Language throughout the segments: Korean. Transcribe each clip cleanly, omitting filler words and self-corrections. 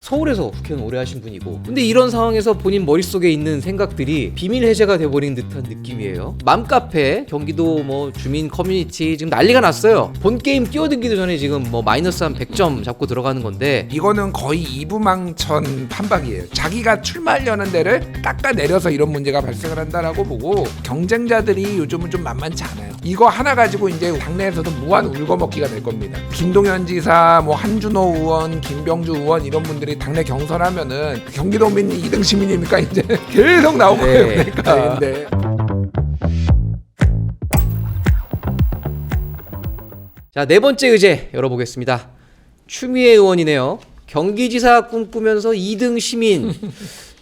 서울에서 국회의원 오래 하신 분이고, 근데 이런 상황에서 본인 머릿속에 있는 생각들이 비밀 해제가 돼버린 듯한 느낌이에요. 맘카페, 경기도 뭐 주민 커뮤니티 지금 난리가 났어요. 본 게임 뛰어들기도 전에 지금 뭐 마이너스 한 100점 잡고 들어가는 건데, 이거는 거의 이부망천 판박이에요. 자기가 출마하려는 데를 깎아내려서 이런 문제가 발생을 한다라고 보고, 경쟁자들이 요즘은 좀 만만치 않아요. 이거 하나 가지고 이제 당내에서도 무한 울거먹기가 될 겁니다. 김동연 지사, 뭐 한준호 의원, 김병주 의원 이런 분들이 당내 경선하면은 경기도민이 2등 시민입니까? 이제 계속 나올 거예요. 그러니까. 네. 자, 네 번째 의제 열어보겠습니다. 추미애 의원이네요. 경기지사 꿈꾸면서 2등 시민.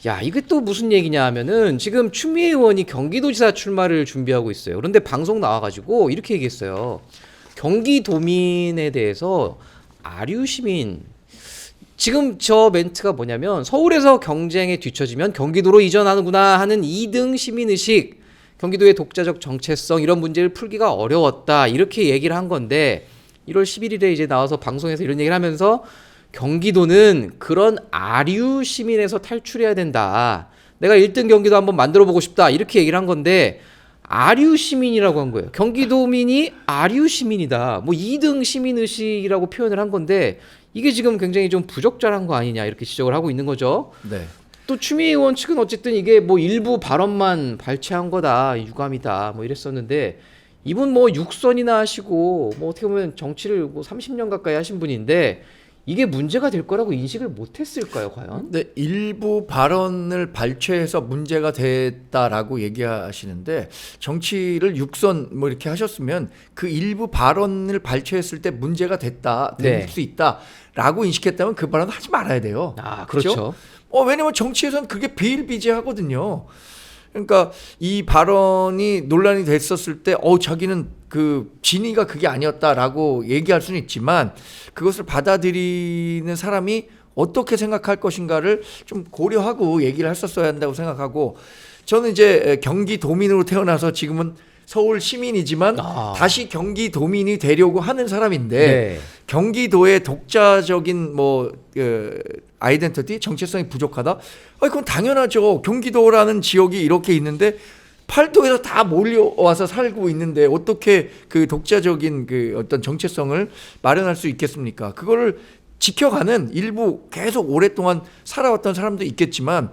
야, 이게 또 무슨 얘기냐 하면은 지금 추미애 의원이 경기도지사 출마를 준비하고 있어요. 그런데 방송 나와가지고 이렇게 얘기했어요. 경기도민에 대해서 아류시민. 지금 저 멘트가 뭐냐면, 서울에서 경쟁에 뒤처지면 경기도로 이전하는구나 하는 2등 시민의식, 경기도의 독자적 정체성 이런 문제를 풀기가 어려웠다, 이렇게 얘기를 한 건데, 1월 11일에 이제 나와서 방송에서 이런 얘기를 하면서 경기도는 그런 아류 시민에서 탈출해야 된다, 내가 1등 경기도 한번 만들어 보고 싶다, 이렇게 얘기를 한 건데 아류 시민이라고 한 거예요. 경기도민이 아류 시민이다, 뭐 2등 시민의식이라고 표현을 한 건데, 이게 지금 굉장히 좀 부적절한 거 아니냐, 이렇게 지적을 하고 있는 거죠. 네. 또 추미애 의원 측은 어쨌든 이게 뭐 일부 발언만 발췌한 거다, 유감이다, 뭐 이랬었는데, 이분 뭐 6선이나 하시고 뭐 어떻게 보면 정치를 뭐 30년 가까이 하신 분인데, 이게 문제가 될 거라고 인식을 못했을까요, 과연? 네, 일부 발언을 발췌해서 문제가 됐다라고 얘기하시는데, 정치를 6선 뭐 이렇게 하셨으면 그 일부 발언을 발췌했을 때 문제가 됐다, 될 네. 수 있다라고 인식했다면 그 발언 하지 말아야 돼요. 아, 그렇죠. 왜냐면 정치에서는 그게 비일비재하거든요. 그러니까 이 발언이 논란이 됐었을 때 자기는 그 진위가 그게 아니었다라고 얘기할 수는 있지만, 그것을 받아들이는 사람이 어떻게 생각할 것인가를 좀 고려하고 얘기를 했었어야 한다고 생각하고, 저는 이제 경기도민으로 태어나서 지금은 서울 시민이지만 다시 경기도민이 되려고 하는 사람인데, 네. 경기도의 독자적인 아이덴티티, 정체성이 부족하다? 그건 당연하죠. 경기도라는 지역이 이렇게 있는데 팔도에서 다 몰려와서 살고 있는데 어떻게 그 독자적인 그 어떤 정체성을 마련할 수 있겠습니까? 그거를 지켜가는 일부 계속 오랫동안 살아왔던 사람도 있겠지만,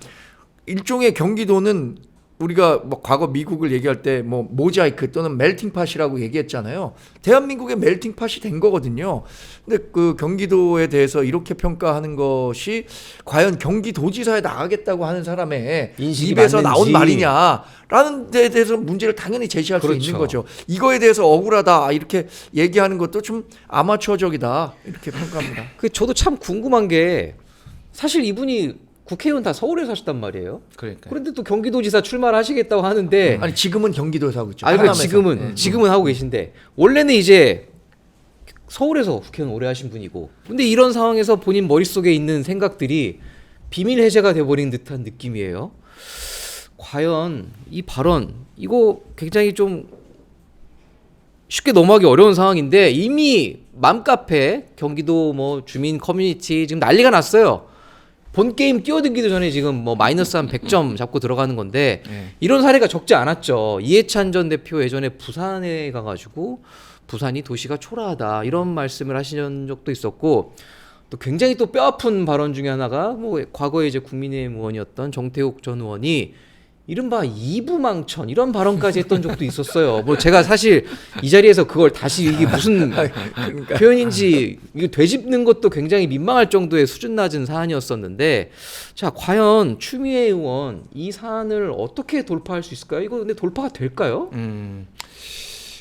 일종의 경기도는 우리가 뭐 과거 미국을 얘기할 때 뭐 모자이크 또는 멜팅팟이라고 얘기했잖아요. 대한민국의 멜팅팟이 된 거거든요. 근데 그 경기도에 대해서 이렇게 평가하는 것이 과연 경기도지사에 나가겠다고 하는 사람의 입에서 나온 말이냐라는 데에 대해서 문제를 당연히 제시할 수 있는 거죠. 이거에 대해서 억울하다 이렇게 얘기하는 것도 좀 아마추어적이다 이렇게 평가합니다. 저도 참 궁금한 게, 사실 이분이 국회의원 다 서울에서 하셨단 말이에요. 그러니까. 그런데 또 경기도지사 출마를 하시겠다고 하는데, 아니 지금은 경기도에서 하고 있죠. 그러니까 지금은 하고 계신데, 원래는 이제 서울에서 국회의원 오래 하신 분이고, 근데 이런 상황에서 본인 머릿속에 있는 생각들이 비밀 해제가 돼버린 듯한 느낌이에요. 과연 이 발언, 이거 굉장히 좀 쉽게 넘어가기 어려운 상황인데, 이미 맘카페, 경기도 뭐 주민 커뮤니티 지금 난리가 났어요. 본 게임 뛰어들기도 전에 지금 뭐 마이너스 한 100점 잡고 들어가는 건데, 이런 사례가 적지 않았죠. 이해찬 전 대표 예전에 부산에 가가지고 부산이 도시가 초라하다, 이런 말씀을 하신 적도 있었고, 또 굉장히 또 뼈아픈 발언 중에 하나가, 뭐 과거에 이제 국민의힘 의원이었던 정태욱 전 의원이 이른바 이부망천 이런 발언까지 했던 적도 있었어요. 뭐 제가 사실 이 자리에서 그걸 다시 이게 무슨 표현인지 이거 되짚는 것도 굉장히 민망할 정도의 수준 낮은 사안이었었는데, 자, 과연 추미애 의원 이 사안을 어떻게 돌파할 수 있을까요? 이거 근데 돌파가 될까요?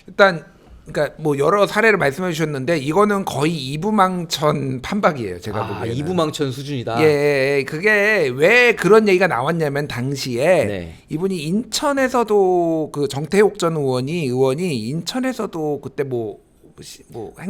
일단 그러니까 뭐 여러 사례를 말씀해 주셨는데, 이거는 거의 이부망천 판박이에요. 제가 보기에는. 이부망천 수준이다. 예, 그게 왜 그런 얘기가 나왔냐면, 당시에 네. 이분이 인천에서도 그 정태욱 전 의원이 인천에서도 그때 뭐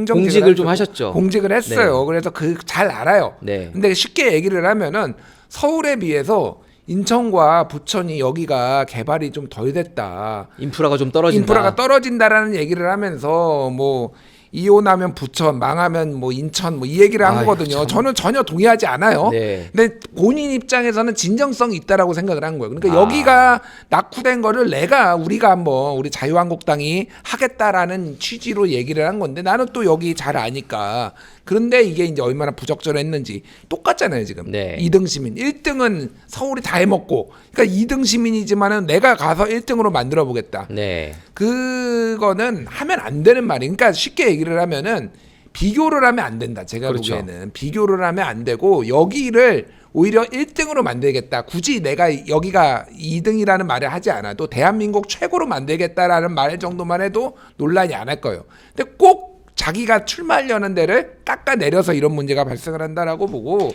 공직을 좀 하셨죠. 공직을 했어요. 네. 그래서 잘 알아요. 네. 근데 쉽게 얘기를 하면은 서울에 비해서 인천과 부천이 여기가 개발이 좀 덜 됐다. 인프라가 좀 떨어진다. 인프라가 떨어진다라는 얘기를 하면서 뭐 이혼하면 부천, 망하면 뭐 인천 뭐 이 얘기를 한 아유, 거거든요. 참. 저는 전혀 동의하지 않아요. 네. 근데 본인 입장에서는 진정성이 있다라고 생각을 한 거예요. 그러니까 아. 여기가 낙후된 거를 우리가 한번 우리 자유한국당이 하겠다라는 취지로 얘기를 한 건데 나는 또 여기 잘 아니까. 그런데 이게 이제 얼마나 부적절했는지 똑같잖아요 지금. 네. 2등 시민 1등은 서울이 다 해먹고 그러니까 2등 시민이지만은 내가 가서 1등으로 만들어 보겠다. 네. 그거는 하면 안 되는 말이. 그러니까 쉽게 얘기를 하면은 비교를 하면 안 된다. 제가 그렇죠. 보기에는 비교를 하면 안 되고 여기를 오히려 1등으로 만들겠다. 굳이 내가 여기가 2등이라는 말을 하지 않아도 대한민국 최고로 만들겠다라는 말 정도만 해도 논란이 안 할 거예요. 근데 꼭 자기가 출마하려는 데를 깎아내려서 이런 문제가 발생을 한다라고 보고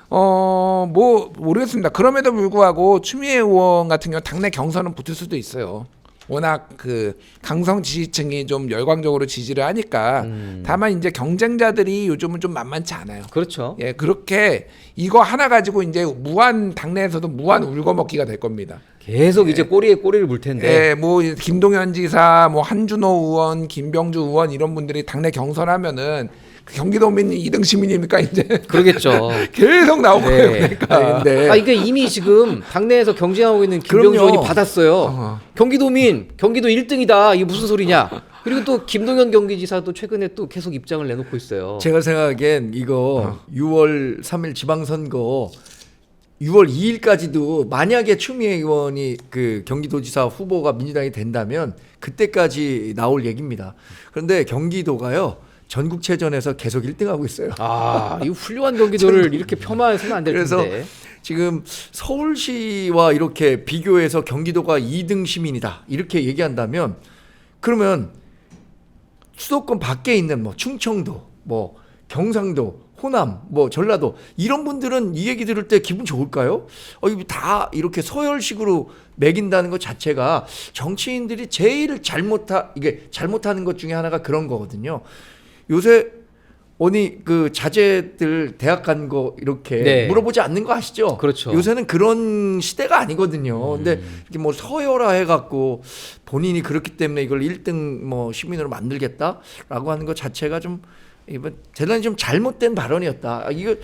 뭐 모르겠습니다. 그럼에도 불구하고 추미애 의원 같은 경우 당내 경선은 붙을 수도 있어요. 워낙 그 강성 지지층이 좀 열광적으로 지지를 하니까. 다만 이제 경쟁자들이 요즘은 좀 만만치 않아요. 그렇죠. 예, 그렇게 이거 하나 가지고 이제 무한 당내에서도 무한 울거먹기가 될 겁니다. 계속 이제 꼬리에 꼬리를 물 텐데. 예, 뭐 김동연 지사, 뭐 한준호 의원, 김병주 의원 이런 분들이 당내 경선하면은 그 경기도민 2등 시민입니까 이제 그러겠죠. 계속 나올 거예요. 네. 그러니까. 근데 이게 이미 지금 당내에서 경쟁하고 있는 김병주 그럼요. 의원이 받았어요. 경기도민, 경기도 1등이다. 이게 무슨 소리냐? 그리고 또 김동연 경기지사도 최근에 또 계속 입장을 내놓고 있어요. 제가 생각하기엔 이거 6월 3일 지방선거 6월 2일까지도 만약에 추미애 의원이 그 경기도지사 후보가 민주당이 된다면 그때까지 나올 얘기입니다. 그런데 경기도가요 전국체전에서 계속 1등하고 있어요. 이 훌륭한 경기도를 이렇게 폄하해서는 안 될 그래서 텐데. 지금 서울시와 이렇게 비교해서 경기도가 2등 시민이다 이렇게 얘기한다면 그러면 수도권 밖에 있는 뭐 충청도, 뭐 경상도, 호남, 뭐 전라도 이런 분들은 이 얘기 들을 때 기분 좋을까요? 이거 다 이렇게 서열식으로 매긴다는 것 자체가 정치인들이 제일 잘못하는 것 중에 하나가 그런 거거든요. 요새 그 자제들 대학 간 거 이렇게 네. 물어보지 않는 거 아시죠? 그렇죠. 요새는 그런 시대가 아니거든요. 근데 이렇게 뭐 서열화 해갖고 본인이 그렇기 때문에 이걸 1등 뭐 시민으로 만들겠다라고 하는 것 자체가 좀 이번 대단히 좀 잘못된 발언이었다. 이거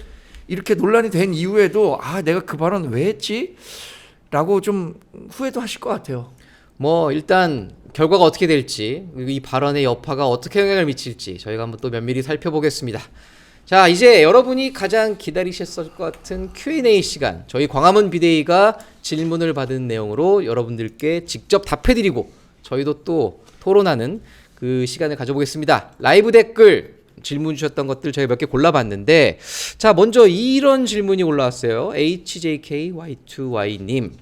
이렇게 논란이 된 이후에도 내가 그 발언 왜 했지?라고 좀 후회도 하실 것 같아요. 뭐 일단 결과가 어떻게 될지 그리고 이 발언의 여파가 어떻게 영향을 미칠지 저희가 한번 또 면밀히 살펴보겠습니다. 자, 이제 여러분이 가장 기다리셨을 것 같은 Q&A 시간, 저희 광화문 비대위가 질문을 받은 내용으로 여러분들께 직접 답해드리고 저희도 또 토론하는 그 시간을 가져보겠습니다. 라이브 댓글 질문 주셨던 것들 저희 몇 개 골라봤는데, 자, 먼저 이런 질문이 올라왔어요. HJKY2Y님.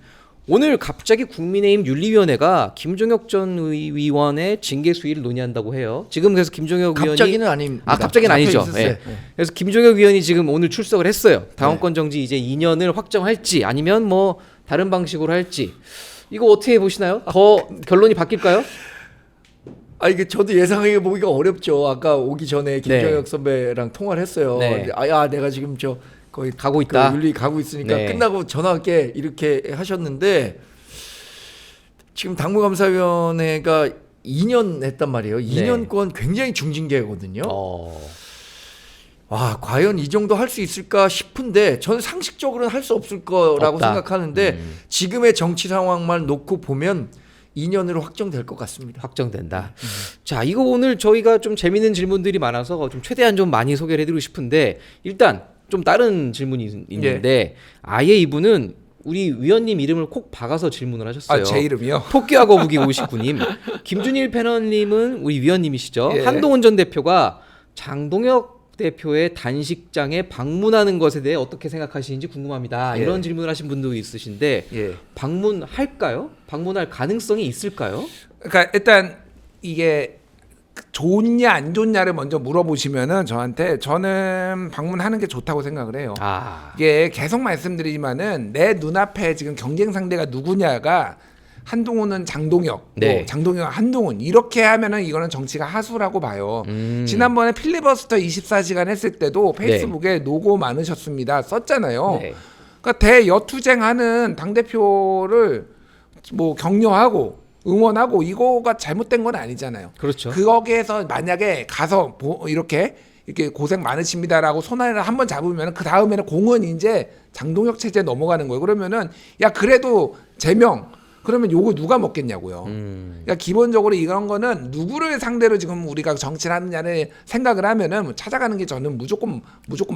오늘 갑자기 국민의힘 윤리위원회가 김종혁 전 의원의 징계 수위를 논의한다고 해요. 지금 그래서 김종혁 의원이 갑자기는 아닙니다. 갑자기는 아니죠. 있었어요. 네. 그래서 김종혁 의원이 지금 오늘 출석을 했어요. 당원권 정지 이제 2년을 확정할지 아니면 뭐 다른 방식으로 할지 이거 어떻게 보시나요? 더 결론이 바뀔까요? 이게 저도 예상해 보기가 어렵죠. 아까 오기 전에 김정혁 선배랑 통화를 했어요. 네. 내가 지금 거의 가고 있다. 그 윤리 가고 있으니까 네. 끝나고 전화할게 이렇게 하셨는데 지금 당무감사위원회가 2년 했단 말이에요. 2년권 굉장히 중징계거든요. 과연 이 정도 할 수 있을까 싶은데 저는 상식적으로는 할 수 없을 거라고 없다. 생각하는데 지금의 정치 상황만 놓고 보면 2년으로 확정될 것 같습니다. 확정된다. 자, 이거 오늘 저희가 좀 재밌는 질문들이 많아서 좀 최대한 좀 많이 소개를 해드리고 싶은데 일단 좀 다른 질문이 있는데 아예 이분은 우리 위원님 이름을 콕 박아서 질문을 하셨어요. 제 이름이요? 토끼와 거북이 59님. 김준일 패널님은 우리 위원님이시죠. 예. 한동훈 전 대표가 장동혁 대표의 단식장에 방문하는 것에 대해 어떻게 생각하시는지 궁금합니다. 예. 이런 질문을 하신 분도 있으신데 방문할까요? 방문할 가능성이 있을까요? 그러니까 일단 이게 좋냐 안 좋냐를 먼저 물어보시면은 저는 방문하는 게 좋다고 생각을 해요. 이게 계속 말씀드리지만은 내 눈앞에 지금 경쟁 상대가 누구냐가 한동훈은 장동혁, 네. 장동혁 한동훈 이렇게 하면은 이거는 정치가 하수라고 봐요. 지난번에 필리버스터 24시간 했을 때도 페이스북에 노고 많으셨습니다. 썼잖아요. 그러니까 대여투쟁하는 당 대표를 뭐 격려하고 응원하고 이거가 잘못된 건 아니잖아요. 그렇죠. 거기에서 만약에 가서 이렇게 고생 많으십니다라고 손안을 한번 잡으면 그 다음에는 공은 이제 장동혁 체제에 넘어가는 거예요. 그러면은 야 그래도 제명 그러면 요거 누가 먹겠냐고요. 그러니까 기본적으로 이런 거는 누구를 상대로 지금 우리가 정치를 하느냐를 생각을 하면은 찾아가는 게 저는 무조건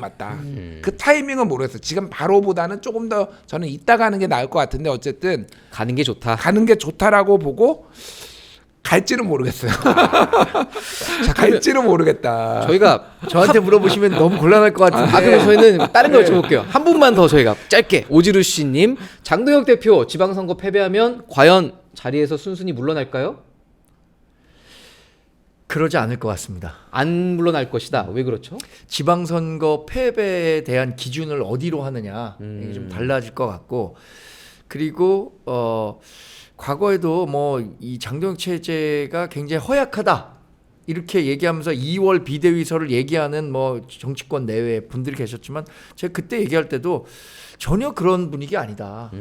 맞다. 그 타이밍은 모르겠어요. 지금 바로보다는 조금 더 저는 이따 가는 게 나을 것 같은데 어쨌든 가는 게 좋다. 가는 게 좋다라고 보고 갈지는 모르겠어요. 갈지는 모르겠다. 저희가 저한테 물어보시면 너무 곤란할 것 같은데. 아 그럼 저희는 다른 거 여쭤볼게요. 한 분만 더 저희가 짧게 오지루 씨님 장동혁 대표 지방선거 패배하면 과연 자리에서 순순히 물러날까요? 그러지 않을 것 같습니다. 안 물러날 것이다. 왜 그렇죠? 지방선거 패배에 대한 기준을 어디로 하느냐 이게 좀 달라질 것 같고 그리고 과거에도 뭐 이 장동혁 체제가 굉장히 허약하다 이렇게 얘기하면서 2월 비대위설을 얘기하는 뭐 정치권 내외 분들이 계셨지만 제가 그때 얘기할 때도 전혀 그런 분위기 아니다.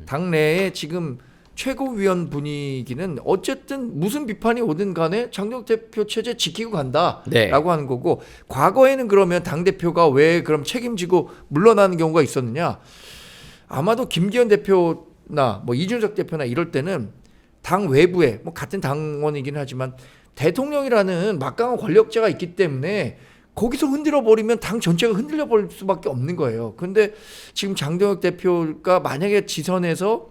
당내에 지금 최고위원 분위기는 어쨌든 무슨 비판이 오든 간에 장동혁 대표 체제 지키고 간다라고 네. 하는 거고 과거에는 그러면 당대표가 왜 그럼 책임지고 물러나는 경우가 있었느냐. 아마도 김기현 대표나 뭐 이준석 대표나 이럴 때는 당 외부에 뭐 같은 당원이긴 하지만 대통령이라는 막강한 권력자가 있기 때문에 거기서 흔들어 버리면 당 전체가 흔들려 버릴 수밖에 없는 거예요. 근데 지금 장동혁 대표가 만약에 지선에서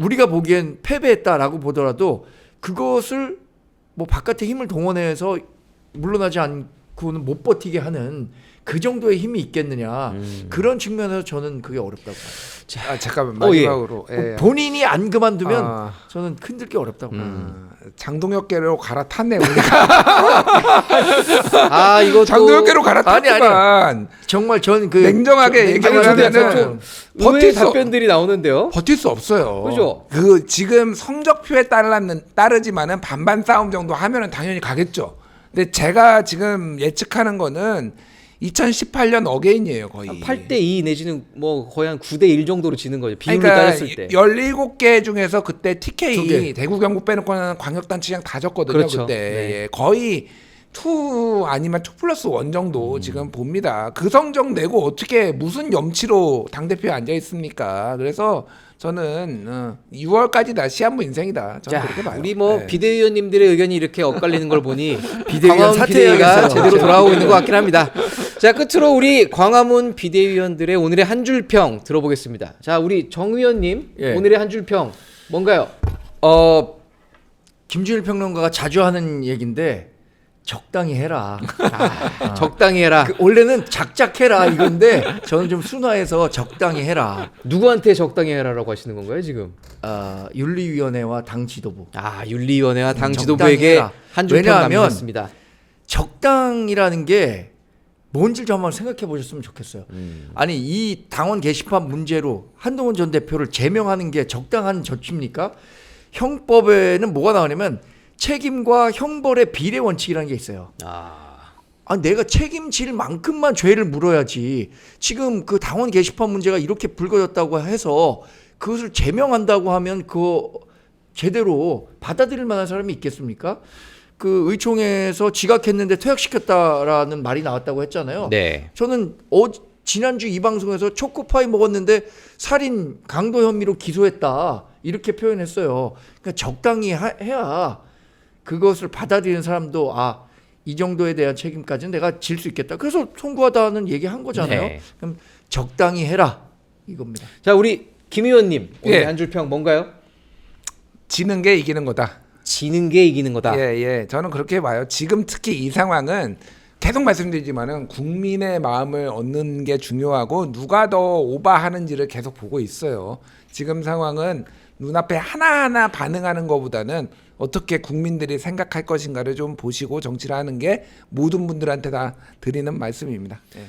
우리가 보기엔 패배했다라고 보더라도 그것을 뭐 바깥의 힘을 동원해서 물러나지 않고는 못 버티게 하는 그 정도의 힘이 있겠느냐. 그런 측면에서 저는 그게 어렵다고 봐요. 잠깐만 예. 마지막으로 예. 본인이 안 그만두면 저는 흔들기 어렵다고 봐요. 장동혁계로 갈아탔네 우리가. 아 이거 장동혁계로 갈아탔지만 정말 저는 그 냉정하게 얘기를 하면은 의외의 답변들이 나오는데요. 버틸 수 없어요. 그죠? 그 지금 성적표에 따르지만은 반반 싸움 정도 하면은 당연히 가겠죠. 근데 제가 지금 예측하는 거는 2018년 어게인이에요 거의. 8대2 내지는 뭐 거의 한 9대1 정도로 지는 거죠. 비율을 그러니까 따졌을 때. 17개 중에서 그때 두 TK 개. 대구 경북 빼놓고는 광역단체장 다 졌거든요. 그렇죠. 그때 네. 예, 거의 2 아니면 2+1 정도 지금 봅니다. 그 성적 내고 어떻게 무슨 염치로 당대표에 앉아 있습니까? 그래서 저는 6월까지다 시한부 인생이다. 저는 자, 그렇게 봐요. 우리 뭐 예. 비대위원님들의 의견이 이렇게 엇갈리는 걸 보니 비대위원 광화문 비대위가 사퇴해야겠어요. 제대로 돌아가고 있는 것 같긴 합니다. 자, 끝으로 우리 광화문 비대위원들의 오늘의 한 줄 평 들어보겠습니다. 자, 우리 정 의원님 예. 오늘의 한 줄 평 뭔가요? 김준일 평론가가 자주 하는 얘기인데 적당히 해라. 적당히 해라. 원래는 작작해라 이건데 저는 좀 순화해서 적당히 해라. 누구한테 적당히 해라라고 하시는 건가요 지금? 윤리위원회와 당 지도부. 윤리위원회와 당 적당히 지도부에게 해라. 한 줄 평 왜냐하면 남겼습니다. 적당이라는 게 뭔지 좀 한번 생각해 보셨으면 좋겠어요. 아니 이 당원 게시판 문제로 한동훈 전 대표를 제명하는 게 적당한 조치입니까? 형법에는 뭐가 나오냐면 책임과 형벌의 비례 원칙이라는 게 있어요. 내가 책임질 만큼만 죄를 물어야지. 지금 그 당원 게시판 문제가 이렇게 불거졌다고 해서 그것을 제명한다고 하면 그거 제대로 받아들일 만한 사람이 있겠습니까? 그 의총에서 지각했는데 퇴학시켰다라는 말이 나왔다고 했잖아요. 네. 저는 지난주 이 방송에서 초코파이 먹었는데 살인 강도 혐의로 기소했다 이렇게 표현했어요. 그러니까 적당히 해야 그것을 받아들이는 사람도 이 정도에 대한 책임까지는 내가 질 수 있겠다. 그래서 송구하다는 얘기한 거잖아요. 네. 그럼 적당히 해라 이겁니다. 자, 우리 김 의원님 오늘 예. 한 줄 평 뭔가요? 지는 게 이기는 거다. 지는 게 이기는 거다. 예. 저는 그렇게 봐요. 지금 특히 이 상황은 계속 말씀드리지만은 국민의 마음을 얻는 게 중요하고 누가 더 오바하는지를 계속 보고 있어요. 지금 상황은 눈앞에 하나하나 반응하는 것보다는 어떻게 국민들이 생각할 것인가를 좀 보시고 정치를 하는 게 모든 분들한테 다 드리는 말씀입니다. 예. 자,